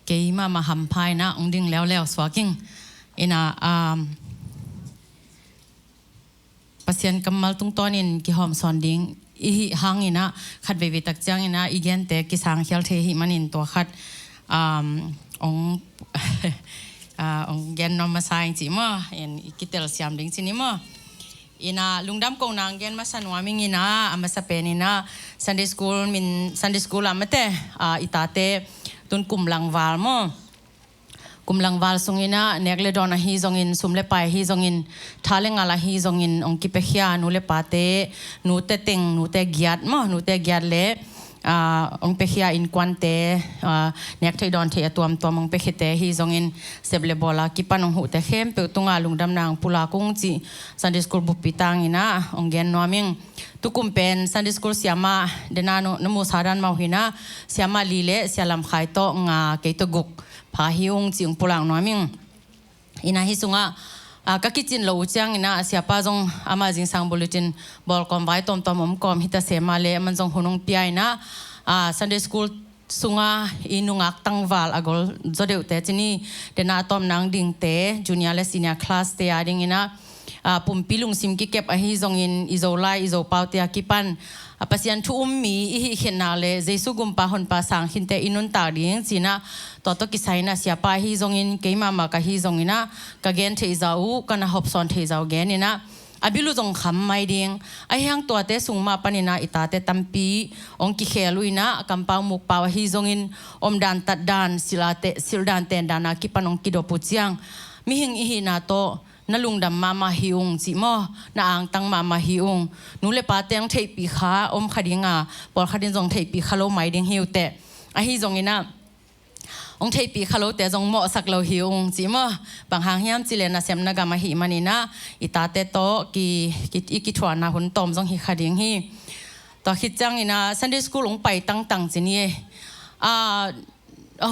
kei ma hampai na ong ding leo swaking ina pasien kamal tung tonin ki hom son ding i hangina khat ve tak chang ina igen te ki sang khial the hi manin to khat ong ong gen no ma sai chi ma en kitel siam ding chini ma ina lungdam ko nang gen ma sanwaming ina amasa penina Sunday school amate itate tun kumlang wal mo kumlang wal sungina nekle dona hi zongin sumle pai hi zongin thale ngala hi zongin ong kipekhia nule pate nute teng nute gyat mo nute gyat le ong pekhia in kwante nek thei don the atuam tom ong pekhite hi zongin seble bola kipanong hu te khem pe tunga lungdam nang pula kung chi Sunday school bupitang ina ong gen noming tukumpen Sunday school siama denano namu saran mauhina siama lile sialam khai to nga keito guk pahiung chiung pulang noming ina hisunga kakichin lo chang ina siapa jong ama jing sang bulletin bol kom vai tom kom hita sema le man jong hunung piai na Sunday school sunga inungak tangwal agol jodeu te chini dena tom nang ding te junior le senior class te ading ina pumpilung sim ki kep ahi jong in izolai izo paute akipan pasian thu ummi hi khenale jesu gumpa hon pa sang hinte inun ta ding china to kisaina siapa hi jong in keima ma ka hi jong ina ka gen the zau kana hopson the zau gen ina abilu jong kham mai ding ahyang to te sungma panina itate tampi ong ki kheluina kampau muk pa hi jong in omdan tat dan sildan ten dana ki panong kido puchiang mi hing hi na to nalungdam mama hiung chi mo na ang tang mama hiung nule pa teng thei pi kha om khadinga por khadin jong thei pi khalo mai ding hiute a hi jong ina ong thei pi khalo te jong mo sak lo hiung chi mo bang hang hiam chile na sem na ga ma hi manina itate to ki thwana hun tom jong hi khading hi to khit chang ina Sunday school ong pai tang chini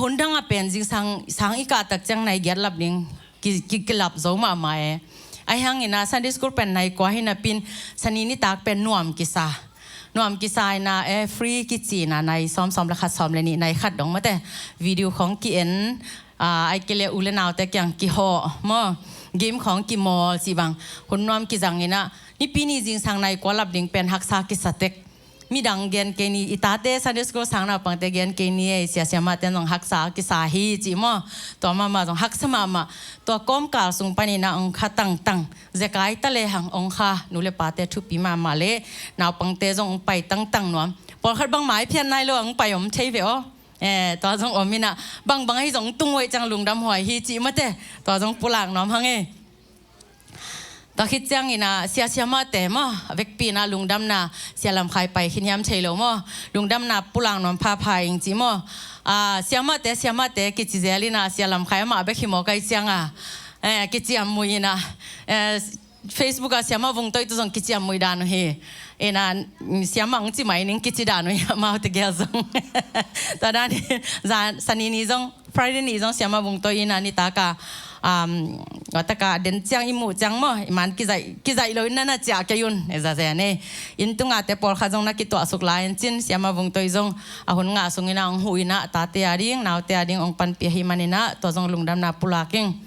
hun dang a pen jing sang ika tak chang nai gyat lap ding ki kelap zoma mae ai hang ina Sunday school pen nai kwa hina pin sanini tak pen nuam kisa ina free ki china nai som la khat som le ni nai khat dong mate video khong ki en ai kele ule naw te kyang ki ho mo game khong ki mol si bang hun nuam ki jang ina ni pini jing sang nai kwa lap ding pen haksa ki satek mi dang gen ke ni itate Sunday school sang na pang te gen ke ni sia ma ten jong haksa ki sa hi chi mo to ma jong haksa ma to kom kal sung panina ong khatang tang zekai ta le hang ong kha nule pate thu pi ma le naw pang te jong pai tang nom por khat bang mai phian nai lo ong pai om thei ve o to jong omina bang hi jong tung wei chang lungdam hoi hi chi ma te to jong pulang nom hang ta khit chang ina sia ma te mo vek pi na lungdam na sialam khai pai khinyam theilo mo lungdam na pulang nom pha phai chi mo siama te ki chizeli na sialam khai ma be khimo kai changa ki chiam muina Facebook a siama vung toi tu jong ki chiam mui dan he ena siama ang chi mai ning ki chi dan ma te gel jong ta dan sanini jong Friday ni jong siama vung toi ina ni ta ka wataka den chang imu chang mo iman ki zai lo na cha ke yun eza ze ne in tunga te por khajong na ki to asuk lain chin siama vung toi jong ahun nga sungina ong huina ta te aring naw te aring ong pan pi hi manina to jong lungdam na pulaking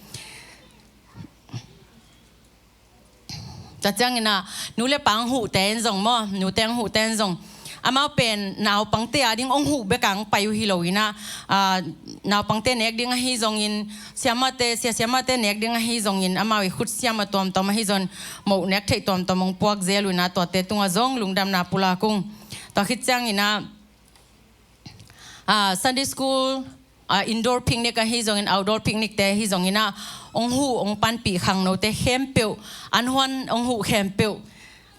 ta chang ina nule pang hu ten jong mo nu teng hu ten jong amao pen naw pangte ading ong hu bekang payu hiloina naw pangte nek ding hi jong in siama te nek ding hi jong in amao khut siama tom hi jon mo nek thei tom ong puak zeluna to te tunga jong lungdam na pula kung to khit chang ina Sunday school indoor picnic hi jong in outdoor picnic te hi jong ina ong hu ong pan pi khang no te khempeu anhuan ong hu khempeu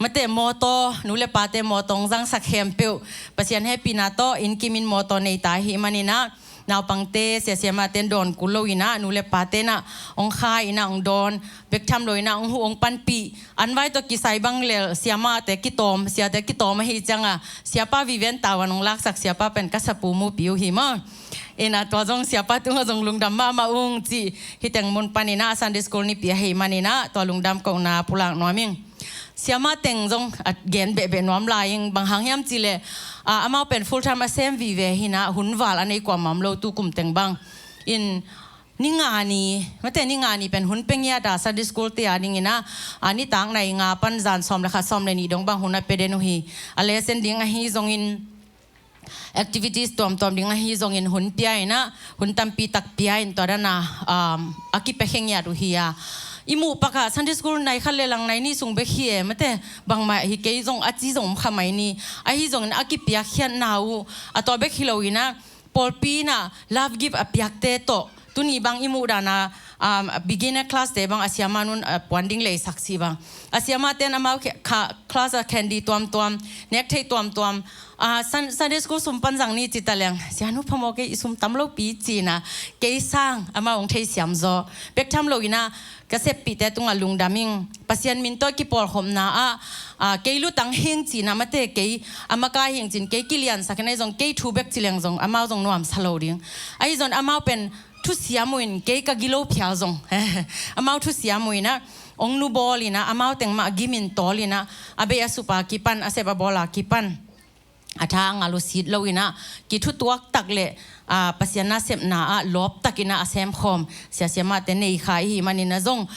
mate moto nule pate motong jang sak hempeu pasian happy na to in kimin moto nei ta hi manina naw pangte sesiama ten don kuloina nule pate na ong kha ina ong don bektham loina ong hu ong panpi anwai to kisai bang le siama te kitom sia te kitom hi changa siapa viven tawan ong lak sak siapa pen kasapu mu piu hi ma ina to jong siapa tu jong lungdam ma ung chi hiteng mun panina Sunday school ni pi hi manina to lungdam ko na pulang noming siama teng jong gen be nom laing bang hang yam chile amao pen full time asem vive hina hunwal anei kwa mamlo tu kum teng bang in ningani mate ningani pen hun pengya da Sunday school te adingina ani tang nai nga pan zan som la kha som le ni dong bang huna pedenu hi a lesson ding a hi zong in activities tom ding a hi zong in hun pia ina hun tam pi tak pia in to na aki pe khengya ru hi ya imu paka Sunday school nai khalle lang nai ni sung be khie mate bang ma hi ke zong achi zong khamai ni a hi zong aki pia khian nau a to be khiloina polpi na love give a piak te to tuni bang imu dana beginner class te bang asiama nun ponding le saksi bang asiama ten amau class candy tuam nek thei tuam Sunday school sum panjang ni chitaleng sianu phamoke isum tamlo pi china ke sang ama ong thei siam zo bek tham lo ina ka se pi te tunga lungdaming pasian min to ki por khom na ke lu tang heng china mate ke amaka heng chin ke kilian saknai jong ke thu bek chileng jong amau jong nuam salo ding ai jon amau pen thu siamuin ke ka gilo phya jong amau thu siamuina ong nu bolina amau teng ma gimin tolina abe asupa kipan aseba bola kipan atha ngalu sit loina ki thu tuak takle pasiana sep na lop takina asem khom siasema te nei khai hi manina jong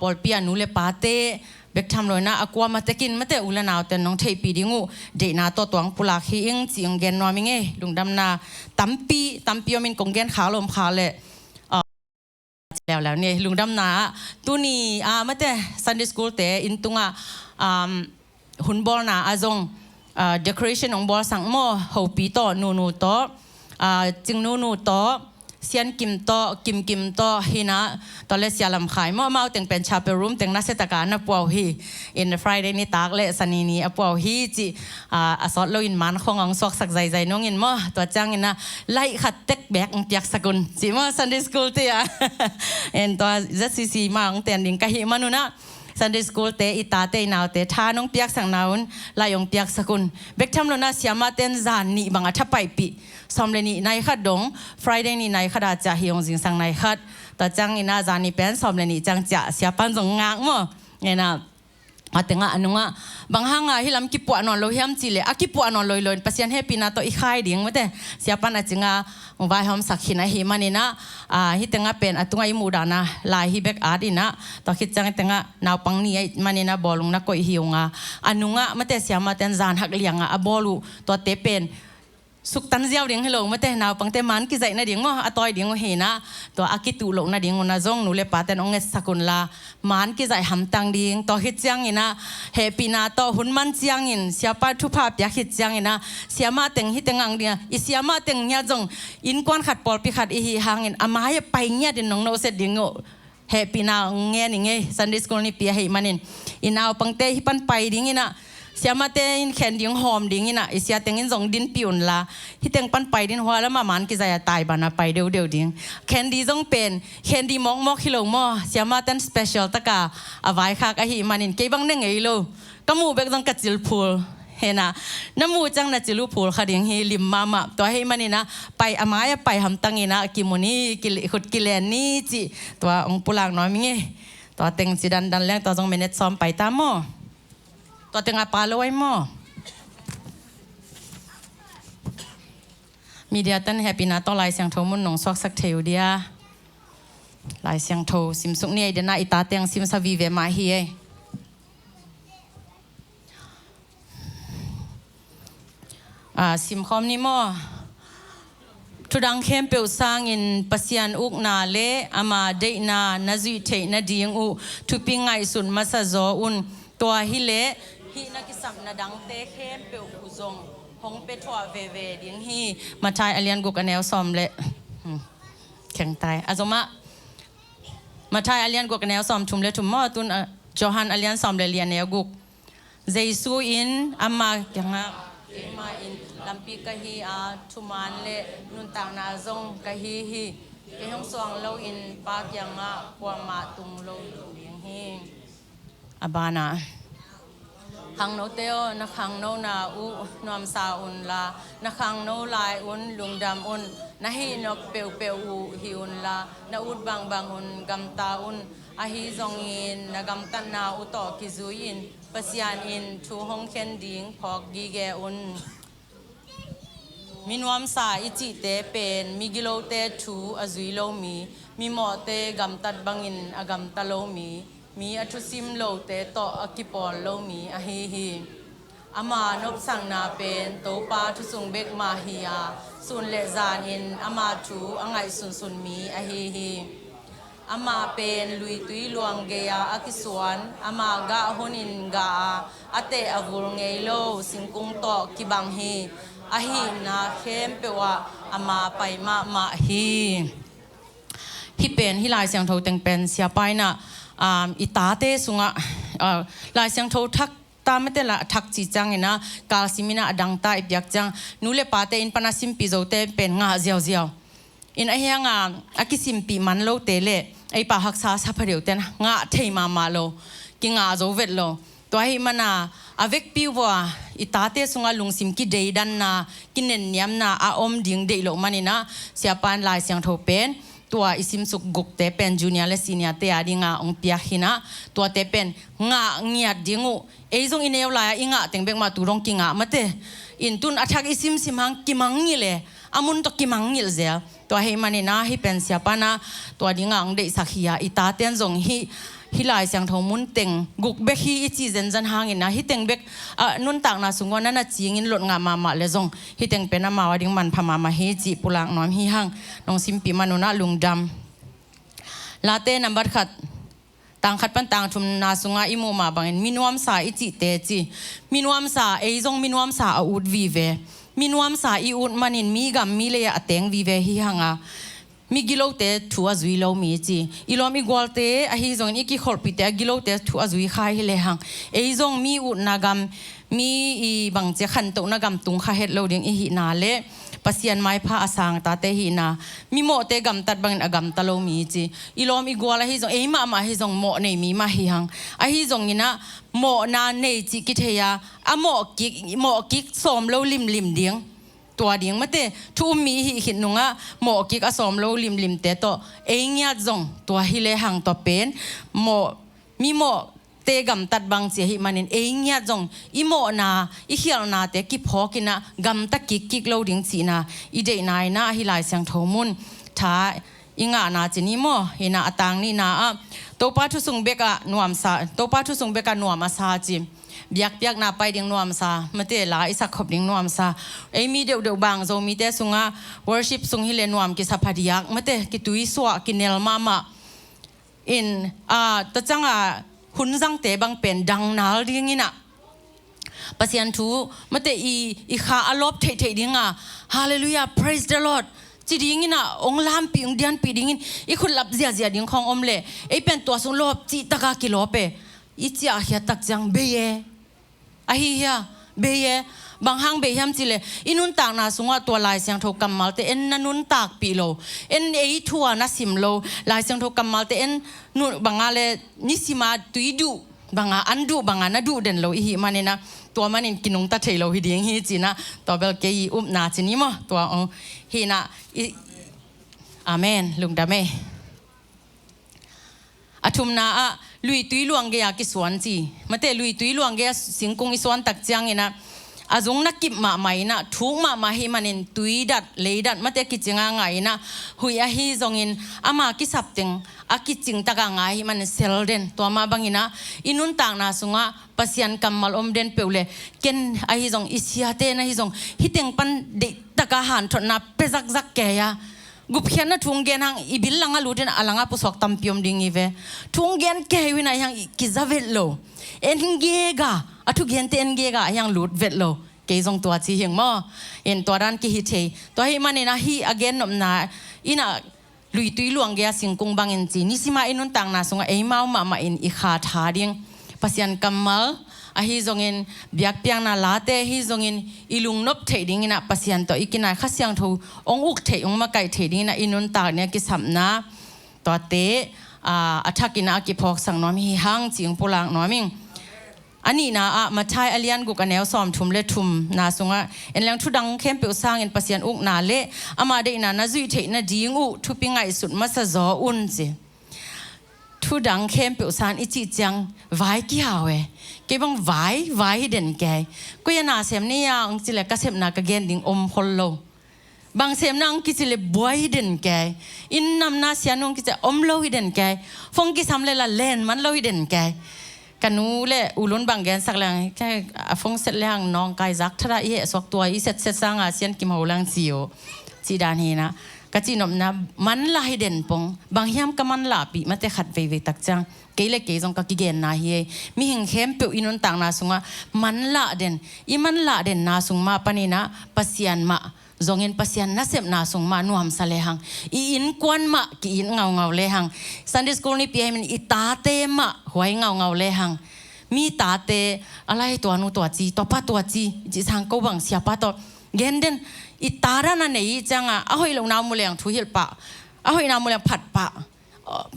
polpia nu le pate bek tham loina akwa matekin mate ulanaw te nong thei pi dingu de na to tong pula khi ing chiang gen nominge lungdam na tampi omin konggen khalom khaleแล้วเนี่ยลุงดำนาตัวนี้มาแต่ Sunday School แต่อินตุงหุ่นบอลนาจงdecoration ของบอลสั่งหม้อหูปีโตนูโตจึงนูโตเซียนกิมโตกิมโตฮินะตอนเล่เสียลำขายหม้อเมาแต่งเป็นชาเปรูมแต่งนักเศรษฐการนับปวฮี in Friday นี่ตากเละสันนี่ปวฮีจีสอดโลอินมันขององสอกสักใจน้องอินหม้อตัวจังอินนะไล่ขัดเต็กแบกเปียกสกุลจีหม้อ Sunday School เตียเอ็นตัว ZCC มาของแต่งดิ่งกะหิมานุนะSunday School เตอิตาเตนาวเตทาน้องเปียกสังนาวน์ลายองเปียกสกุลเบกทำโลนะเสียมาเต้นจานนี่บังอาทับไปปีสอมเลนี่นายขัดดง Friday นี่นายขัดอาจจะหิวจิงสังนายขัดแต่จังอินาจานนี่เป็นสอมเลนี่จังจะเสียปันจงงางมั้งเนี่ยนะแต่งอันนู้นบางห้างฮิลำกิปวานอนลอยห้ามจีเลยกิปวานอนลอยปัสยันเฮปีนาโตอีข่ายดิ่งมั้งแต่เสียปันอาจจะวายหอมสักหินะหิมันนี่นะฮิแต่งเป็นตุงไอมูดานะลายฮิเบกอาดินะต่อคิดจังแต่งนาวปังนี่มันนี่นะบอลงนักก็หิวอันนู้นมั้งแต่เสียมาแต่จานหักเลี้ยงบอลูตัวเตเป็นสุกตันเจียวดิ่งให้ลงมาแต่นาวปังแต่มันกิใจนะดิ่งว่าต่อยดิ่งว่าเห็นนะตัวอากิตุลงนะดิ่งว่านะจงหนูเลปาแต่น้องเงสกุลลามันกิใจหำตังดิ่งต่อคิดจังอินะเฮปีนาต่อหุ่นมันจังอินเสียป้าทุพาพยาคิดจังอินะเสียมาแต่งฮิตงังเดียอิเสียมาแต่งเนี่ยจงอินกวนขัดปอลพิขัดอีหางอินอามาให้ไปเนี่ยดิ่งน้องโนเสดิ่งเฮปีนาเงี้ยนี่ไง Sunday School นี่เปียให้มันอินเอาปังเตฮิปันไปดิ่งอินะเสียมาเต้นแขนดิ้งหอมดิ้งน่ะเสียเต้นจงดินปิวน์ละที่เต้นปันไปดินหัวแล้วมามันกิจายตายบานาไปเดียวดิ้งแขนดีจงเป็นแขนดีมอกฮิโลมอเสียมาเต้นสเปเชียลตะกาเอาไว้ค่ะก็หิมันเก็บบังเน่งไอ้โลก็มูเบกต้องกัดจิลพูลเห็นนะน้ำมูจังน่ะจิลพูลค่ะดิ้งฮิลิมมาตัวให้มันนี่นะไปอามาไปหำตังนี่นะกิโมนี่ขุดกิเลนนี่จีตัวองปุลางน้อยมิงตัวเต็งจีดันแรงตัวจงเมเนตซ้อมไปตามมอตัวเต็งอาปาลอยมั้งมีเดียตันแฮปปี้นะต่อลายเสียงโทมุนนงซอกสักเทวเดียลายเสียงโทซิมสุกเนี่ยเดน่าอิตาเตียงซิมสวีเวมาเฮียซิมคอมนี่มั้งทุดังเข้มเปิลสร้างอินปัสยันอุกนาเลอามาเดนานาจุยเทนาดีงอุทุปิงไงสุนมาซาโซอุนตัวฮิเลฮีนักสัมนาดังเตเข้มเปิลอุจงหงเปทัวเวดิ้งฮีมาทายอเลียนกุกแนวซอมเลแข็งตายอาจมาทายอเลียนกุกแนวซอมทุมเลทุมมอตุนจอฮันอเลียนซอมเลเลียนแนวกุกเจซูอินอามาจังอ่ะมาอินลำปีกะฮีทุมันเลนุนต่างนาจงกะฮีเกฮงสวงโลอินปากยังอ่ะกัวมาตุงโลดิ้งฮีอาบานาขังโนเตโอนักขังโนนาอุนวมซาอุนลานักขังโนลายอุนลุงดำอุนนาฮีนกเปียวอุฮิอุนลานาอุดบางอุนกำตาอุนอาฮีจงอินนากำตันนาอุตอกิซุยินปัสยานอินทูฮงเคนดิงพอกกีเกอุน มีนวมสาอิจิเตเป็นมีกิโลเตทูอจุยโลมีหมอเตกำตัดบังอินอกำตะโลมีอทุซิมโลเตโตอกิปอลโลมีอฮีฮีอามานบสังนาเป็นโตปาทุสุงเบกมาฮียาสุนเลจานินอามาทูอังไงสุนมีอฮีฮีอามาเป็นลุยตุยลวงเกียอากิสวนอามากะฮนินกาอเตอวุลเงโลสิงกุงโตกิบังฮีอาฮีนาเข้มเปว่าอามาไปมาฮีฮิเป็นฮิลายเสียงโทเต็งเป็นเสียไปนะอิตาเตสุงะลายเสียงโททักตามไม่ได้ละทักจีจังเนะกาซิมินะดังตาอิบยักจังนูเลปาเตอินปนาซิมปิโจเตเป็นงาเจียวอินไอ้ยังอากิซิมปีมันโลเตเลไอ้ปาหักษาสัพเดียวเตนะงาเทมาโลกิงาโจเวตโลตัวให้มันอเวกปิวว่าอิตาเตสุงาลุงซิมกิเดดันนากินเนนยมนาอาอมดิงเดโลมันนะเสียปานลายเสียงโทเป็นตัวอิซิมสุกกุกเตเป็นจูเนียร์และซีเนียร์เตอาดิงาองเปียหินะตัวเตเป็นงาเงียดดิงูเอซงอินเอวลายอิงาเต็งเบกมาตุรงกิงามาเตอินตุนอัทักอิซิมสิมังกิมังงิเลอามุนตกิมังงิลเซลตัวให้มันนะให้เป็นเสียปานะตัวดิงาองเดสักฮิยาอิตาเตนซงฮิลายเสียงทองมุนเต็งกุกเบกฮิอิจิเซนจันหางอินนะฮิเต็งเบกนุนต่างนาสุงวันนั้นนะจีงินหลดงามาเลซงฮิเต็งเป็นน้ำมาวดิงมันพมาฮิจิปุลังน้อมฮิหังน้องซิมปีมานุนะลุงดำลาเต้นัมบัดขัดต่างขัดปันต่างทุมนาสุงาอิโมมาบังมินวมสาอิจิเตจิมินวมสาเอซงมินวมสาอูดวีเวมินวมสาอีอูดมันินมีกัมมีเลยอะเต็งวีเวฮิหังามีกิโลเตทัวจุยโลมีจีอีโลมีกอลเตอะฮิซงอีกิขอลปิเตกิโลเตทัวจุยข้าฮิเลหังเอซงมีอูดนากัมมีอีบังเจขันโตนากัมตุงข้าเฮ็ดโลดิงอีหินาเลปัสยันไม้ผ้าอาสังตาเตหินามีโมเตกัมตัดบังอกัมตะโลมีจีอีโลมีกอลฮิซงเอมาฮิซงโมเนมีมาฮิหังอะฮิซงนี่นะโมนาเนจิกิเทียอะโมกิกสอมโลลิมเดียงตัวเดียงมาเตทูมีหินนุงะโมกิกอสอมโลลิมเตโตเองยาจงตัวฮิเลหังตัวเป็นโมมีโมเตกัมตัดบังเสียหิมันินเองยาจงอีโมนาอีเขียวนาเตกิพอกินะกัมตะกิกโลดิงสีนาอีเดนายนาฮิลายเสียงโทมุนท้าอิงานาจินิโมหินาตังนี่นาโตปาทุสุงเบกะนวมซาโตปาทุสุงเบกะนวมซาจิbiakpiakna pai ding nuamsa mate la isa khop ding nuamsa ei mi deu bang zomi te sunga worship sung hi le nuam ki saphadiak mate ki tui swa ki nel mama in ta changa hunjang te bang pen dang nal ding ina pasian thu mate i kha alop thei dinga hallelujah praise the lord chi ding ina ong lam pi ong dian pi ding in i khul lap zia ding khong om le ei pen to sung lop chi taka ki lope i chia hia tak jang beye ahiya beye bang hang be yam chile inun tak na sunga to lai siang tho kamal te en nanun tak pi lo en ei thua na sim lo lai siang tho kamal te en nu bangale nisima tuidu banga andu banga na du den lo hi manena to manin kinung ta thei lo hi ding hi china to bel ke i na chini mo to hi na amen lungdame athum na lui tui luang ge ya ki swan chi mate lui tui luang ge singkung i swan tak chiang ina azung na kip ma mai na thu ma hi manin tui dat leidat mate ki chinga ngai na hui a hi zongin ama ki sapteng aki ching taka ngai man selden to ma bangina inun tang na sunga pasian kamal om den peule ken a hi zong isiate na hi zong hiteng pan de taka han thon na pezak zak ke ya gupian na tunggen hang ibil langa luden alanga pusok tampiom ding ive tunggen ke wina yang kizavello engega atu gente engega yang lut vetlo ke jong tua chi hing mo en toran ki hi the to hi manina hi again nom na ina lui tui luang ge singkung bangin chi nisima inun tang na sunga ei mau ma in i kha tha ding pasian kamal a hi zongin biakpiakna late hi zongin ilung nop theding ina pasian to ikina khasyang tho ong uk thei ong ma kai theding na inun ta ne ki samna to te athakina ki phok sang nom hi hang ching pulang noming ani na ma thai alian gu kanel som thum le thum na sunga enlang thu dang khem pe sang en pasian uk na le ama de na zui thei na ding u thu pingai sut ma sa zo un che thu dang khem pe san ichi chang vai ki hawe ke bang vai den ke ko ya na sem ni ya ong chile ka sem na ka gen ding om hollo บางเสมนังกิจเลบวยเด่นแกอินนำนาเสียนงกิจอมโลหิเด่นแกฟงกิสำเลละเล่นมันโลหิเด่นแกกันนู้เล่อุลุนบางแกนสักแรงแค่ฟงเสร็จแล้วน้องกายจักทระอีสวกตัวอีเสร็จสร้างอาเซียนกิมหูลังซิโอจีดานเฮนะกะจีนอมนะมันละหิเด่นปงบางยามก็มันละปีมาแต่ขัดเวตักจังเกลเกจงก็กิเกนนาเฮมีหิงเข้มเปียวอินุนต่างนาสุงะมันละเด่นอีมันละเด่นนาสุงมาปนินะปัสยันมาzongin pasian nasep na sung ma Nuamsa lehang I in kwan ma ki in ngau lehang Sunday school ni pi min itate ma huai ngau lehang mi tate alai to anu to chi to pa to chi ji sang ko bang sia pa to genden itara na nei changa a hoi lo na mu leng thu hil pa a hoi na mu leng phat pa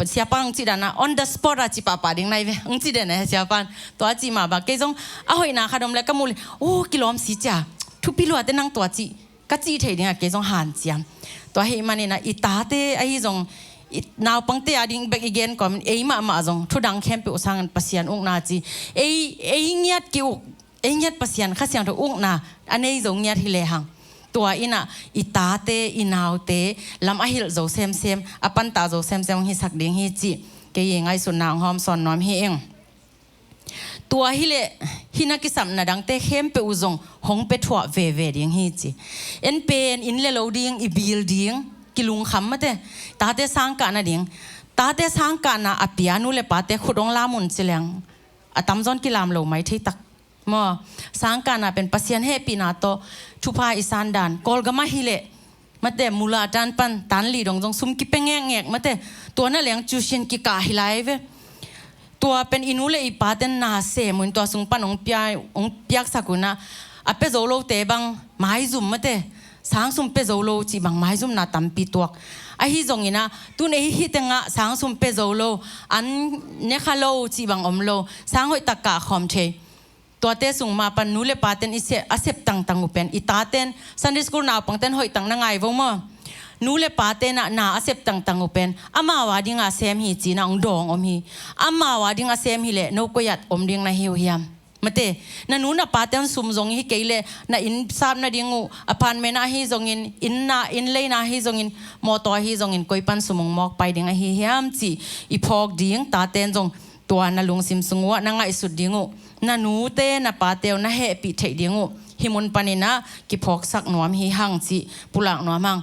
sia pa ng chi dana on the spot a chi pa ding nai ve ng chi de ne sia pa to chi ma ba ke jong a hoi na khadom le ka mu o kilom si cha thu pi lo te nang to chiก็จีเทนี่ก็จงหันเจียมตัวเฮมันนี่นะอีตาเตไอ้จงนาวปังเตอดิ่งเบกอีเกนก่อนเอ้มาจงทุดังเข้มเปอสังปัสยานองนาจีเอ้เงียดกิวเอ้เงียดปัสยานข้าเสียงทุองนาอันนี้จงเงียดที่เลหังตัวอินะอีตาเตอีนาวเตลำอหิลโจเซมอปันตาโจเซมฮิสักดิ่งฮิจีเกยงไอสุนางหอมสอนน้อมเฮเองตัวฮิเลฮินักกิสัมนาดังเตเข้มเปอุจงหงเปถั่วเวดิ่งฮิจีเอ็นเป็นอินเลโลดิ่งอีบิลดิ่งกิลุงคำมาเตตาเตสังกานาดิ่งตาเตสังกานาอภิอานุเลปาเตขุดองลามุนเสลียงอาตัมจอนกิลามโลไม่ที่ตักมอสังกานาเป็นปัสยันเฮปีนาโตทุพาอิสันดานกอลกามาฮิเลมาเตมูลาจานปันตันลีดงจงซุมกิเปงแงกมาเตตัวนั่นเลี้ยงจูเชียนกิกาฮิไลเวตัวเป็นอินุเลอีปาเตนนาเสมุนตัวสุงปันองเปียกสักุนะอเปโซโลเตบังไม้ซุ่มมาเตสางซุ่มเปโซโลจีบังไม้ซุ่มนาตัมปีตัวไอฮิจงอินะตุนไอฮิตงะสางซุ่มเปโซโลอันเนคาโลจีบังอมโลสางหอยตะกะคอมเทตัวเตสุงมาปันนูเลปาเตนอิเซอเซปตังอุเปนอิตาเตนซันดิสกูนาปังเตนหอยตังนางไงวงมอนูเลปาเตนะนาเซปตังอุเปนอามาวาดิงอาเซมฮีจีนังดองอมฮีอามาวาดิงอาเซมฮีเลโนกยัดอมดิงนาฮิวฮิยามมาเตนันูน่ะปาเตนซุมจงฮิเกเลน่ะอินซาบน่ะดิงูอพาร์ตเมนต์น่ะฮิจงอินน่ะอินเลน่ะฮิจงอินมอตอฮิจงอินกอยปันสุมงมอกไปดิงอาฮิฮิยามจีอีพอกดิงตาเตนจงตัวน่ะลุงซิมสุงวะน่ะไงสุดดิงูน่ะนูเตน่ะปาเตวน่ะเฮปิเทดิงูฮิมุนปานินะกิพอกสักหนวมฮิหังจีปุลักหนวมัง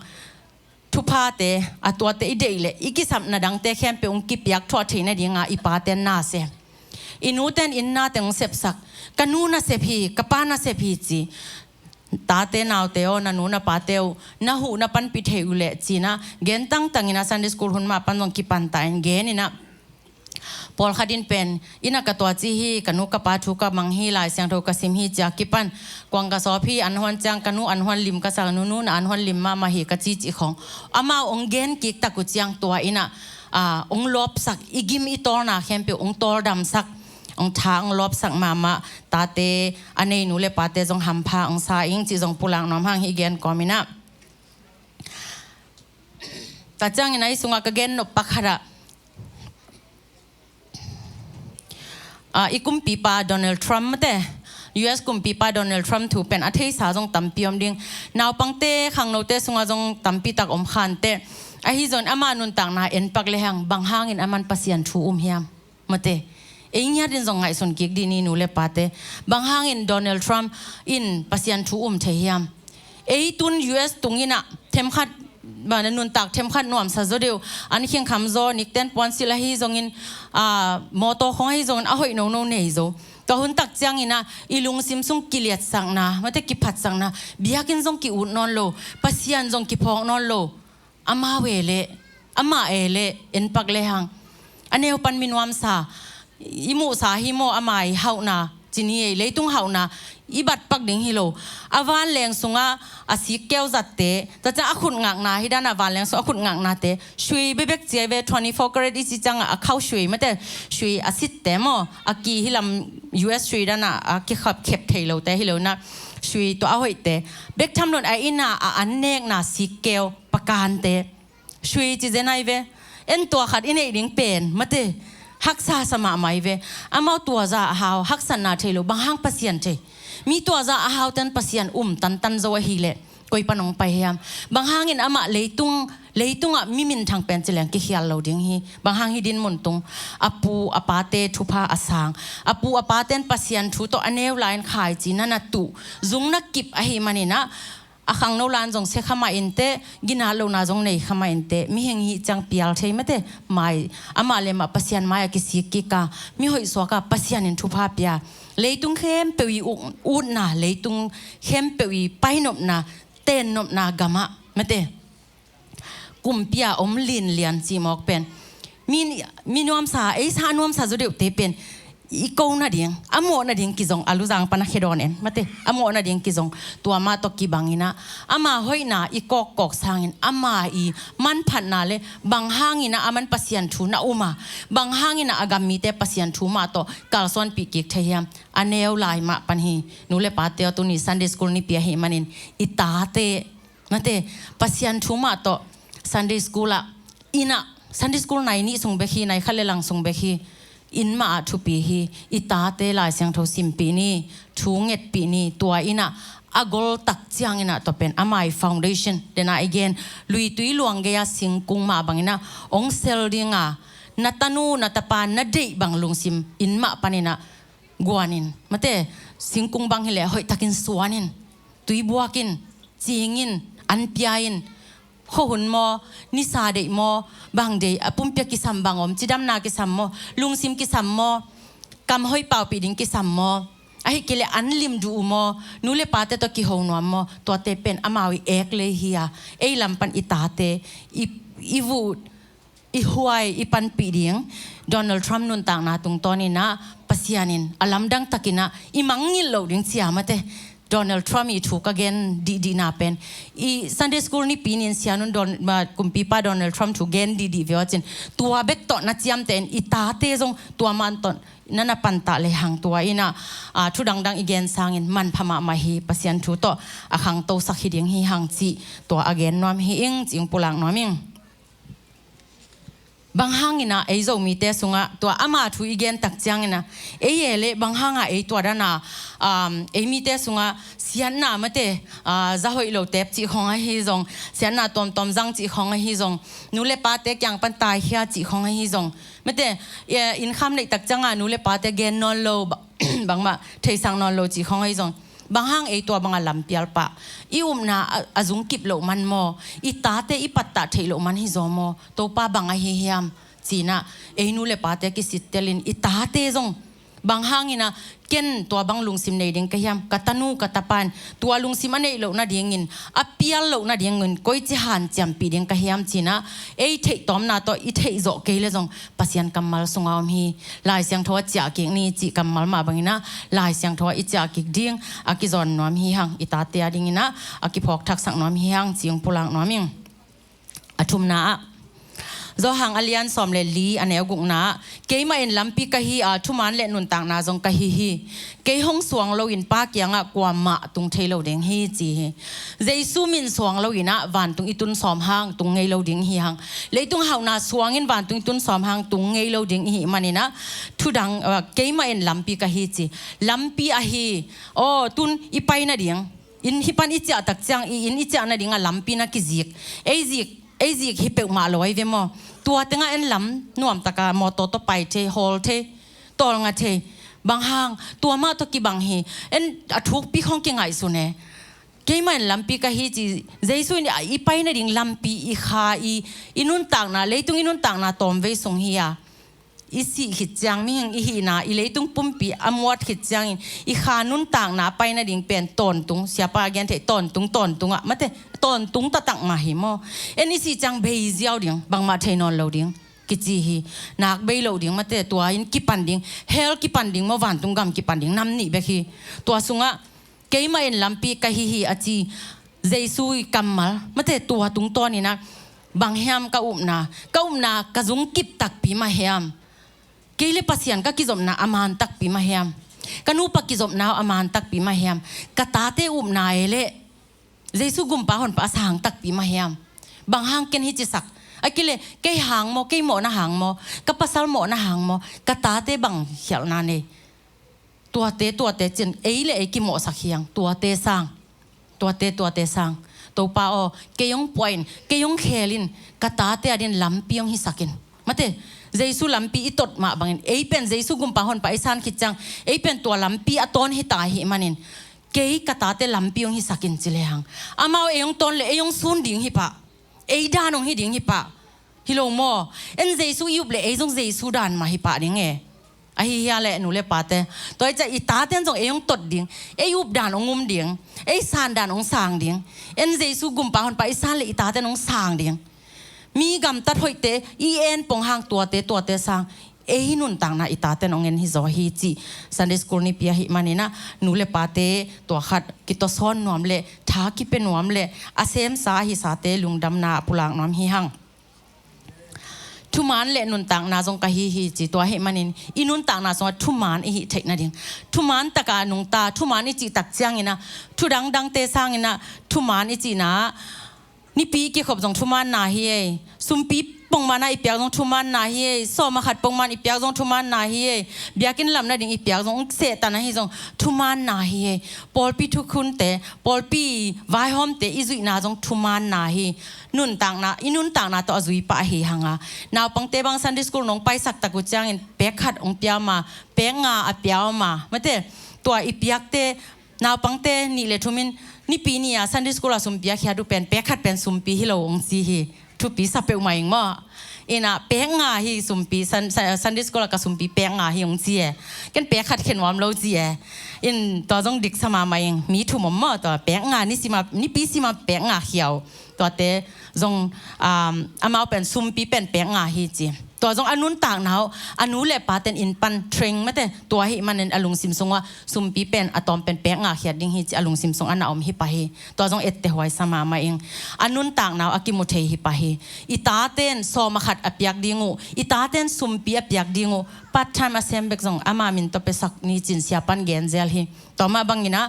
ทุพาเตอตัวเตอีเดเลอีกิสัมนาดังเตเข้มเปองกิเปียกทอดเทนดิงาอีปาเตนนาเซอินูเตนอินนาเตงเสพสักกันูนาเสพีกปานาเสพีจีตาเตนาวเตโอนานูนาปาเตวนาหูนาปันปิเทอุเลจีนะเกนตังตังอินาซันดิสกูลหุนมาปันลงกิปันตายเกนินะพอลขัดินเป็นอินักตัวจีฮีกันุกปาทุกมังฮีลายเสียงโทกสิมฮีจากกิปันกวางกะสอพี่อันฮวนจังกันุอันฮวนลิมกะสังนูนอันฮวนลิมมาฮีกะจีจีของอามาองเกนกิกตะกุจียงตัวอินะองลบสักอิกิมอิตอร์นาเข้มเปองตอร์ดำสักองทางลบสักมาตาเตอันนี้นูเลปาเตจงหัมพาองซาอิงจีจงปุลังน้อมหังฮิเกนกอมินะตาจังอินะอิสุงะกะเกนนปักขระอีกุมปีปาโดนัลด์ทรัมป์เต้ US กุมปีปาโดนัลด์ทรัมป์ถูกเป็นอาทิตย์สาจงตั้มปีอมดิ่งนาวปังเต้ขังโนเต้สุงาจงตั้มปีตักอมขันเต้ไอฮิจอนอามานุนต่างนาเอ็นปักเลหังบางห้างอินอามันปัสยันทูเฮียมมาเต้เอ็งยัดอินจงไงส่วนกิกดีนี่นูเลปาเต้บางห้างอินโดนัลด์ทรัมป์อินปัสยันทูเทียมไอตุน US ตุงอินะเทมขัดบ้านนุนตักเทมขัดนวมซาโจเดียวอันเคียงคำโซนิกเต้นปอนซิลาฮิจงอินมอโตของฮิจงอินอาหอยโนเนยโซตัวหุ่นตักจังอินะอีลุงซิมซุงกิเลียดสังนะมาเตกิพัดสังนะเบียกินจงกิอุดนอนโลปัสยันจงกิพองนอนโลอามาเวเลอามาเอเลเอ็นปักเลหังอันเนวปันมินวามซาอิมูสาฮิโมอามาอิเฮานาจีนี่เลยตุงเฮานาอีบัดปักดิ่งฮิโลอาวานแรงสุงอาอาศิเกลจัดเตแต่จะอาขุนงักนาฮิดานอาวานแรงสุอาขุนงักนาเตช่วยเบบกเจเว24 carat อีจิจังอาเข้าช่วยมาแต่ช่วยอาศิเตมออากีฮิลำ US ช่วยดานะอากิขับเข็บเทโลแต่ฮิโลนะช่วยตัวเอาไว้เตเบกทำหล่นไออินาอันเนกนาศิเกลประการเตช่วยจิเจนายเวเอ็นตัวขัดอินเอดิ่งเป็นมาเตฮักษาสมาไม่เวอามาตัวจะหาวฮักษานาเทโลบางห้างปัสยันเทมีตัวจะหาวตันปัสยันตันโซฮิเล กอยปนองไปเฮียมบางหางอินอามาเลยตุงอ่ะมีมินทางเป็นเจริญกิเขียลเราดิ้งฮีบางหางฮิดินมุนตุงอปูอปาเตทุพาอสางอปูอปาเตนปัสยันทุโตอเนวไลน์ขายจีนันตุจุงนักกิบอหิมันนะอาขังโนลานจงเสขมาอินเตกินาโลนาจงในขมาอินเตมีเฮงฮีจังเปียลใช่ไหมเตไม่อามาเลมาปัสยันมายกิสิกิกามีหอยสวกาปัสยันอินทุพาเปียเลยตุงเข้มเปวีอุดนาเลยตุงเข้มเปวีไปนบนาเต้นนบนากามะไม่เตกุมเปียอมลินเลียนจีมอกเป็นมีนวมสาไอ้สานวมสาจุดเดียวเตเป็นอีโกน่าเดียงอโมน่าเดียงกิจงอาลุจังปนักเฮดอนเอ็นมาเตอโมน่าเดียงกิจงตัวมาตกิบังอินะอามาหอยนาอีกอกสางอินอามาอีมันผัดนาเลบางห้างอินะอามันปัสยันทูนาอุมาบางห้างอินะอากามีเตปัสยันทูมาโตกาลซอนปีกิกเทียมอันเนวลายมาปันฮีนูเลปาเตอตุนีซันเดย์สคูลนี่เปียเฮมันินอิตาเตมาเตปัสยันทูมาโตSunday school la ina Sunday school nai ni sung bekhi nai khale lang sung bekhi in ma thu pi hi itate la sang tho sim pi ni thunget pi ni tua ina agol tak chiang ina Topan amai foundation dena again lui tui luang ge ya singkung ma bangina ong sel dinga natanu natapan na dei bang lungsim in ma panina guanin mate singkung bang hile hoi takin suanin tui buakin chingin anpiainหุ่นมอนิสาเดมอบางเดย์ปุ่มเปียกิสัมบางอมจิดำนากิสัมมอลุงซิมกิสัมมอกำห้อยเป่าปีดิงกิสัมมอไอ้กิเลอันลิมดูมอนูเลปาเตตกิหงนวมมอตัวเตเป็นอามาวิเอกเลยเฮียไอ้ลำปันอิตาเตอีวูดอีฮวยอีปันปีดิงโดนัลด์ทรัมป์นุนต่างนาตรงตอนนี้นะปัสยานินอลัมดังตะกินะอีมังงิลโลดิงเสียมาเตโดนัลด์ทรัมป์อีถูกagainดีน่าเป็นอี Sunday school นี่ปีนี้Sianuโดนมากุมปีป้าโดนัลด์ทรัมป์ถูกagainดีวิวจินตัวเบกต่อนัดเจียมเต็นอีตาเตจงตัวมันตอนนั่นน่ะปันตะเลยหังตัวอีน่ะทุดังอีกagainสร้างอินมันพม่ามาฮีปัสยันถูต่อหังโตสักหิดยังฮีหังจีตัว again นวมฮีอิงจิงปุลังนวมิงบางห้างนะไอ้Zomiเตสุงะตัวอามาทุอีเกนตักจังนะไอ้เล่บางห้างไอ้ตัวด้านน่ะไอ้มีเตสุงะเสียนน่ะมาเตจะหอยโลเตปจีของไอ้ฮิซงเสียนน่ะตอมจังจีของไอ้ฮิซงนูเลปาเตกยังปันตายเฮียจีของไอ้ฮิซงมาเตอินคำในตักจังนูเลปาเตเกนนอนโลบางมาเทสังนอนโลจีของไอ้ฮิซงบางห้างไอ้ตัวบางลำเปียลปะอีนาอาจุงกิบโลมันโมอีตาเตอีปัตตาเทโลมันฮิโซโมตัวป้าบางไอ้เฮียมจีน่ะไอ้นูเลปาเตกิสิเตลินอีตาเตจงบางห้างนะเก่นตัวบางลุงซิมในดิ่งกะยามกะตานูกะตาปันตัวลุงซิมันในโลนาดิ่งเงินอเปียลโลนาดิ่งเงินก้อยจิหันจำปีดิ่งกะยามจีน่ะไอ้เทตอมนาตัวอีเทโจเกลจงปัสยันกัมมัลสงอมฮีลายเสียงทว่าจากกินี่จีกัมมัลมาบางนะลายเสียงทว่าอีจากกิดิ่งอากิจอนนอมฮีหังอีตาเตียดิ่งนะอากิพอกทักสังนอมฮีหังจีงปุลังนอมิงอทุมนาโจหังอเลียนสอมเลลีอันเอวกุงนาเกยมาเอ็นลำปีกะฮีทุมันเล่นุนต่างนาจงกะฮีเกยห้องสวงโลอินปากยังกว่ามาตุงเทโลเดงฮีจีเจซูมินสวงโลอินะวันตุงอีตุนสอมหางตุงเงโลเดงฮีหังเลยตุงหาวนาสวงอินวันตุงอีตุนสอมหางตุงเงโลเดงฮีมันนี่นะทุดังเกยมาเอ็นลำปีกะฮีจีลำปีอะฮีโอ้ตุนอีไปนะเดียงอินฮิปันอีเจตักจังอินอีเจนะเดียงลำปีนะกิจิกไอจิกฮิเปกมาลอยเวมอตัวตั้งแต่ลำนวมตะกามอโตโตไปเทฮอลเทตอลงาเทบางห้างตัวมาตะกี้บางเฮทุกปีของเก่งไงสุเน่เกี่ยมันลำปีกะฮีจีเจสุนี่อีไปนะดิ่งลำปีอีขาอีนุ่นต่างนะเลยตุงอีนุ่นต่างนะตอมเวสงเฮียอีสิขิดจังมิงอีหีนาอีเลยตุงปุ่มปีอมวดขิดจังอีขานุ่นต่างนะไปนะดิ่งเป็นตอนตุงเสียปาแกนเทตอนตุงอ่ะมาเทตอนตุงตะตังมาหิมออีสิจังเบยเจียวดิ่งบางมาเทนอนเราดิ่งกิจีฮีนักเบยเราดิ่งมาเทตัวอินกิปันดิ่งเฮลกิปันดิ่งมาวันตุงกำกิปันดิ่งน้ำนี่เบคีตัวสุงะเกี่ยมาเอ็นลำปีกะฮีอาจีเจสุยกัมมัลมาเทตัวตุงตอนนี้นะบางเฮียมกะอุ้มนากะจุงกิบตักปีมาเฮียมเกลีปัสยันก็กิจมนาอามันตักปีมาเฮียมกันูปักกิจมนาอามันตักปีมาเฮียมกะตาเตอุมนาเอเลเจสุกุมปะหอนปะสางตักปีมาเฮียมบางหางเกนฮิจิสักไอ้กิเลเกยหางโมเกยโมนะหางโมกะปัสสัลโมนะหางโมกะตาเตบังเขียวนาเนตัวเตจินเอเลเอกิโมสักเฮียงตัวเตสาง ตัวป้าอ๋อเกยงป่วยเกยงเคลินกตาเตอดินลำปียงฮิสักินมาเตเจสุลำปีอิตดมาบังเอเป็นเจสุกุมปะฮอนไปสันคิดจังเอเป็นตัวลำปีอตอนฮิตาฮิมันินเกยกตาเตลำปียงฮิสักินจิเลหังอามาเอยงตอนเลเอยงซุนดิ่งฮิปะเอดานงฮิดิ่งฮิปะฮิโลโมเอ็นเจสุยุบเลเอยงเจสุดานมาฮิปะดิ่งเอไอเฮียเลนูเลปาเตตัวจะอิตาเตนจงเอยงตดดิ่งเอยุบดานองุมดิ่งเอซานดานองสางดิ่งเอ็นเจสุกุมปะฮอนไปสันเลอิตาเตนองสางดิ่งมีกำตัดหอยเตอีเอ็นปงหางตัวเตสังเอหินุนต่างนาอิตาเตนองเงินฮิโซฮิจิซันเดสกูลนี่เปียหิมานีนะนูเลปาเตตัวขัดกิตซ้อนนวมเลท้ากิเป็นนวมเลอาเซมสาฮิสาเตลุงดำนาปุลางนวมฮิหังทุมานเลนุนต่างนาจงกะฮิจิตัวหิมานินอินุนต่างนาจงทุมานอิหิเทคนาดิงทุมานตะกานุงตาทุมานอิจิตักเจียงอินะทุดังเตสังอินะทุมานอิจินะนี่ปีกี่ขบจงทุมันนาเฮียสุมปีปงมานาอีเปียกจงทุมันนาเฮียสอมาขัดปงมันอีเปียกจงทุมันนาเฮียเบียกินลำนาดิ่งอีเปียกจงเสตนาเฮียจงทุมันนาเฮียปอลปีทุกคนเตปอลปีวายหอมเตอิจุยนาจงทุมันนาเฮียนุนต่างนาอินุนต่างนาตัวจุยปะเฮียหังอ่ะนาวปังเตบังซันดิสกูลน้องไปสักตะกุจังเงินเปียกขัดองเปียมาเปียงาอเปียวมาไม่เตตัวอีเปียกเตนาวปังเตนี่เลทุมินนี่ปีนี้ซันดิสกูลสุมปียาดูเป็นเป๊กขัดเป็นสุมปีฮิโลองซีฮีทุปีสับเปลมาเองมั้งเอ็น่ะเป๊กงาฮีสุมปีซันดิสกูลกับสุมปีเป๊กงาฮีองซีกันเป๊กขัดเข็นวามโลจีเอ็นตัวจงดิกสมามาเองมีถุมมั้งตัวเป๊กงานี่สิมานี่ปีสิมาเป๊กงาเขียวตัวเตจงอามาเป็นสุมปีเป็นเป๊กงาฮีจีตัวจงอนุนต่างหนาวอนุเล็บปาเต็นอินปันเทรงไม่แต่ตัวหิมันอลุงซิมซงว่าซุมปีเป็นอะตอมเป็นแป้งอาเขียดดิ้งฮิจิอลุงซิมซงอันเอาหิปะเฮตัวจงเอ็ดเตหวยสมามาเองอนุนต่างหนาวอากิมุเทหิปะเฮอิตาเต็นซอมาขัดอเปียกดิ้งูอิตาเต็นซุมปีอเปียกดิ้งูปัดทามอาเซมเบกจงอามามินตอเปสักนี่จินเสียปันเกนเซลฮิต่อมาบางอินะ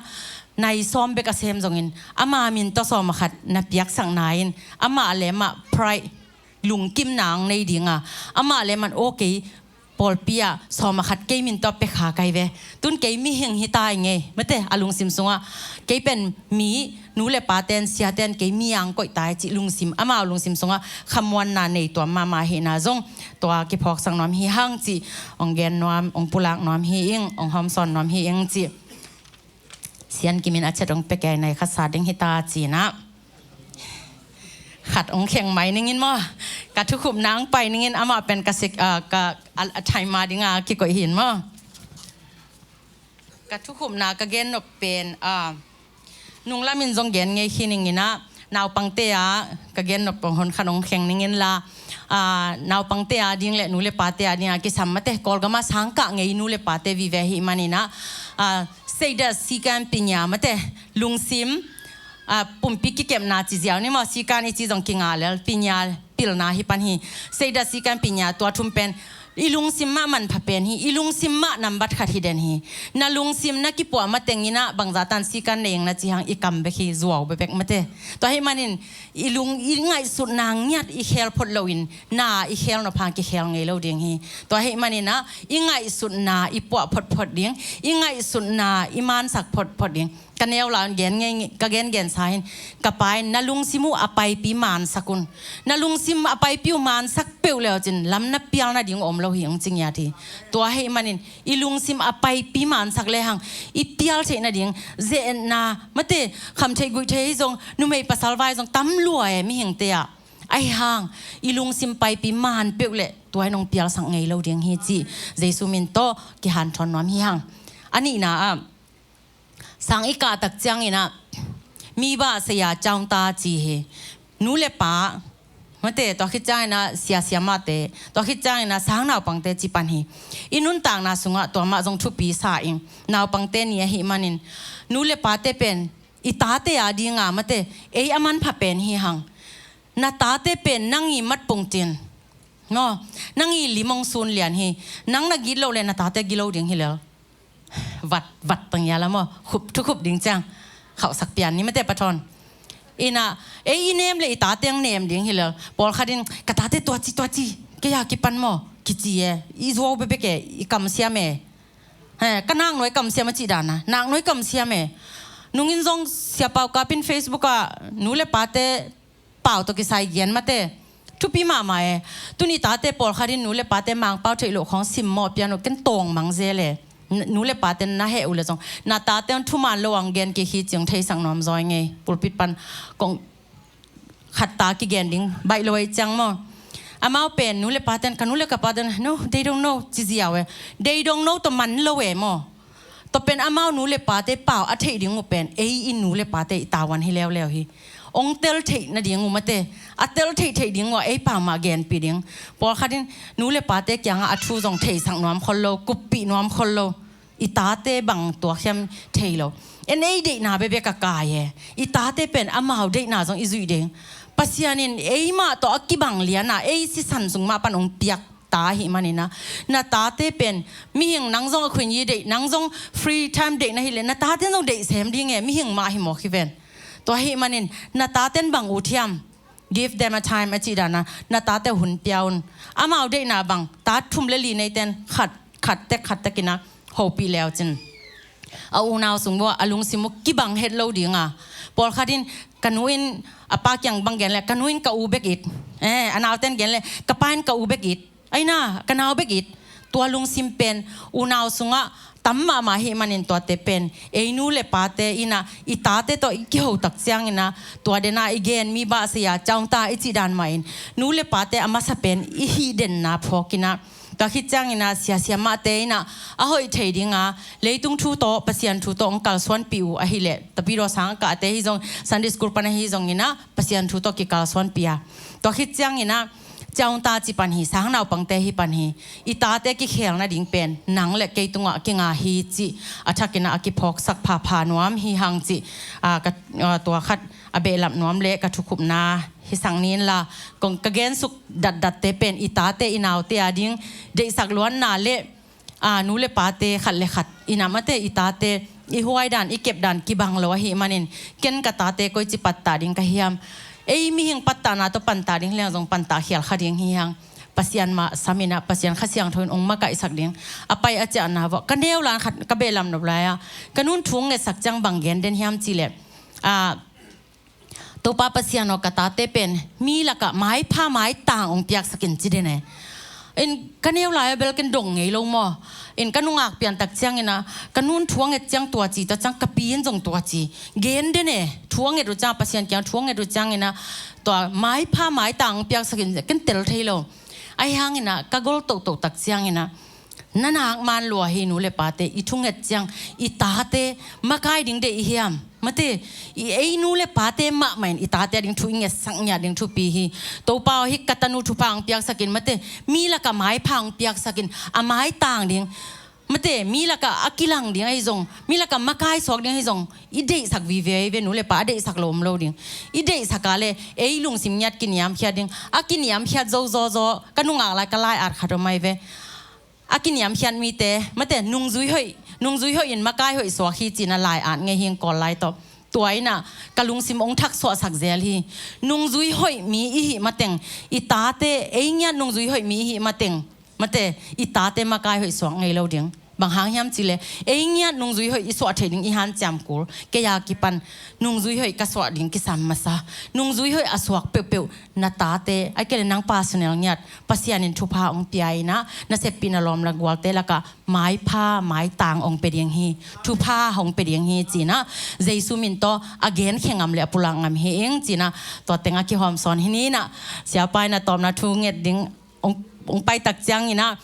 ในซ้อมเบกอาเซมจงอินอามามินตอซอมาขัดนับเปียกสังนายนอามาเลมาไพรลุงกิมนางในดิ่งอ่ะอามาเลมันโอเคปอลเปียสอมาขัดเกมินตัวไปขาไกเวตุนเกมีเฮงฮิตายไงไม่แต่อาลุงซิมซงอ่ะเกเป็นมีนูเลปาเตนเสียเตนเกมียังก็ตายจิลุงซิมอามาลุงซิมซงอ่ะคำวันนาในตัวมาเฮนาจงตัวเก็บพอกสังน้อมฮีฮังจิองเกนน้อมองปุลักน้อมฮีอิงองหอมซอนน้อมฮีอิงจิเสียนกิมินอาจจะต้องไปแก่ในขัดสาดิงฮิตาจีนะขัดองเข่งไหมนึงินมั้งกัดทุกขุมนางไปนึงินอามาเป็นกสิกกับไทยมาดิงาคิดก็เห็นมั้งกัดทุกขุมนากระเกนนเป็นนุ่งละมินจงเกนไงขี้นึงินนะนาวปังเตียกระเกนนปงหนขนมเข่งนึงินละนาวปังเตียดิ้งเละนูเลปาเตียดิ้งกิสามมาเตะกอลก็มาสังกะไงนูเลปาเตวิเวหิมานินะเซดัสซีกันปิญญามาเตะลุงซิมปุ่มปิกเก็บนาจิเจียวนี่มาสิการอีจีจงกิงอาเลปิญญาปิลนาฮิปันฮีเซดัสสิการปิญญาตัวทุ่มเป็นอีลุงซิมมามันพับเป็นฮีอีลุงซิมมานำบัตรขัดฮิเดนฮีนาลุงซิมนักกิปัวมาเต็งยินะบางจาตันสิการเองนะจีหังอีกำเบคีจัวเบเบกมาเตตัวให้มันอีลุงอีไงสุดนางยัดอีเฮลพดลวินนาอีเฮลนพังกิเฮลไงเราเดียงฮีตัวให้มันนะอีไงสุดนาอีปัวพดเดียงอีไงสุดนาอีมานสักพดเดียงกันเอวหลานเกนไงกะเกนสายกะไปนาลุงซิมูอไปปีมานสักุนนาลุงซิมอไปปิวมานสักเปียวแล้วจินลำนับเปียลนาดิ่งอมเราเหียงจริงยาทีตัวให้มันอีลุงซิมอไปปีมานสักเลยหังอีเปียลเทนาดิ่งเจนนามาเตคำเทกุเทจงนุ่มไม่ปัสสาวะจงตั้มรวยไม่เหียงเตียไอห่างอีลุงซิมไปปีมานเปียวเลยตัวให้น้องเปียลสังไงเราเดียงเฮจีเจสุมินโตกิหันทอนน้อมเฮียงอันนี้นะสังอีกาตักจังอินะมีบ้าเสียจางตาจีเฮนูเลป้ามาเตะตัวคิดจังนะเสียมาเตะตัวคิดจังนะสังนาวปังเตจิปันเฮอินุนต่างนะสุงะตัวมาจงทุปีสาอิงนาวปังเตนี่ฮิมันินนูเลป้าเตเป็นอิตาเตอาดีงามาเตเออามันพับเป็นฮิหังนาตาเตเป็นนั่งอีมัดปงจินเนาะนั่งอีลิมงซูนเลียนเฮนั่งนักกิโลเลยนาตาเตกิโลดิ่งฮิเลวัดปังยาแล้วมั้งทุกดิ่งจังเขาสักเปียนนี่ไม่ได้ปะทอนอีน่ะอีเนมเลยตาเตียงเนมดิ่งฮิเลปอลขัดินกตาเตตัวจีแกอยากกิปันมั้งกิจีเออีโซเบเบแกอีกำเสียเมก็นางน้อยกำเสียมาจีดานะนางน้อยกำเสียเม nungin zong siapa kapin Facebook nule pate pau to kisai gian mate tupi mama tuni tate por kharin nule pate mang pau thelo khong sim mo piano ken tong mang zele nule pate na he ule zong na tate on thuman lowang gen ki hi chung thei sang nom zoi nge pulpit pan kong khatta ki gen ding bai loi chang mo amao pen nule paten kanule ka paten no they don't know chiziawe they don't know to man lowe mo to pen amao nule pate pau a thei ding pen in nule pate tawan hi lew hi ong tel thei na ding mate a tel thei ding wa pa ma gen pi ding por khadin nule pate kyanga a thu jong thei sang nom khollo kupi nom khollo itate bang to khem thei lo en de na be ka ka ye itate pen amao de na jong izui ding pasianin ma to akibang liana si san sung ma pan ong piak ta hi manina na ta te pen mi hing nang jong khun yi de nang jong free time de na hi le na ta te jong de sem ding mi hing ma hi mo ki ven to hi manin na ta ten bang u thiam give them a time achi dana na ta te hun piaun amao de na bang ta thum le li nei ten khat te kina hopi lew chin au naw sung bo alung simuk ki bang het lo dinga por khadin kanuin apa kyang bang gen le kanuin ka ubek it anaw ten gen le kapan ka ubek it aina kanaw bek it tua lung simpen unaw sunga tamma ma hi manin to te pen nu le pate ina itate to ki ho tak chiang ina to de na again mi ba sia chaungta ichi dan main nu le pate ama sa pen I hi den na phokina ta khi chang ina sia ma te ina a hoi thadinga leitung thu to pasian thu to ong kal swan piu a hi le tapi ro sang ka te hi jong Sunday school pan hi jong ina pasian thu to ki kal swan pia to khi chang ina chaung ta chi pan hi sang naw pang te hi pan hi ita te ki khel na ding pen nang le ke tunga ki nga hi chi athakina ki phok sak pha nuam hi hang chi ka to khat abe lam nuam le ka thukup na hi sang nin la kong ka gen suk dat te pen ita te inaw te ading de sak luan na le nu le pa te khat le khat inamate ita te I huai dan I kep dan ki bang lo hi manin ken ka ta te koi chi patta ding ka hiam mi hing patta na to panta ding leng jong panta khial khading hi hang pasian ma samina pasian khasiang thoin ong ma ka isak ding apai acha na wa kaneu lan khat ka belam no blaya kanun thung nge sak chang bang gen den hiam chi le to pa pasiano ka ta te pen mi la ka mai pha mai tang ong piak sakin chi de ne in kaneu la bel ken dong ngei lo mo in kanungak pian tak chiang ina kanun thuang et chang tua chi ta chang kapin jong tua chi gen de ne thuang et ru cha pasian kyang thuang et ru chang ina to mai pha mai tang piak sakin ken tel thailo ai hang ina ka gol to tak chiang ina nanak man lo hi nu le pate I thung et chang I ta te makai ding de I hiam mate nu le pate ma main I ta te ding thu nge sang nya ding thu pi hi to pa hi katanu thu pang piak sakin mate mi la ka mai phang piak sakin a mai tang ding mate mi la ka akilang ding ai zong mi la ka makai sok ding ai zong I de sak vi ve nu le pa de sak lom lo ding I de sakale lung sim nyat kin yam khia ding akin yam khia zo kanunga la ka lai ar khato mai ve akin yam khian mi te mate nung zui hoi in makai hoi so khi china lai an nge hing kol lai to toina kalung sim ong thak so sak zel hi nung zui hoi mi hi mateng ita te nya nung zui hoi mi hi mateng mate ita te makai hoi so ngei lo ding bang hang hiam chile nya nung zui hoi so theding I han cham kur ke ya ki pan nung zui hoi ka so ding ki sam masa nung zui hoi aswak pe na ta te ai ke nang personal nyat pasianin thu pha ong piai na se pinalom la gwal te la ka mai pha mai tang ong pe ding hi thu pha hong pe ding hi china jesu min to again khengam le pulangam hi eng china to tenga ki hom son hi ni na sia pai na tom na thu nget ding ong pai tak chang ina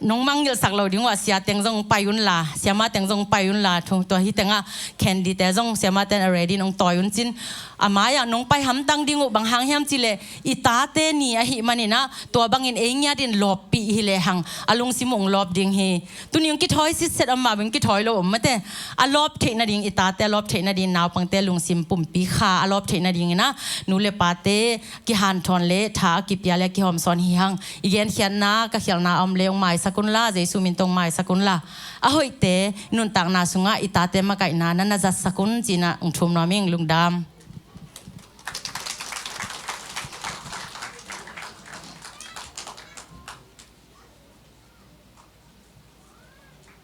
nong mangil sak lo ding wa sia teng jong payun la sia ma teng jong payun la thong to hi tenga candy te jong sia ma ten already nong toyun chin amaya nong pai ham tang ding bang hang hiam chile ita te ni a hi manina to bangin engya din lop pi hi le hang alung simong lop ding hi tuning ki thoi si set amma bang ki thoi lo mate a lop the na ding ita te lop the na din naw pang te lung sim pum pi kha a lop the na ding na nu le pa te ki han thon le tha ki pia le ki hom son hi hang igen khian na ka khial na om leong mai sakun la jesu min tong mai sakun la a hoi te nun tak na sunga ita te ma kai na na za sakun china ung thum na ming lungdam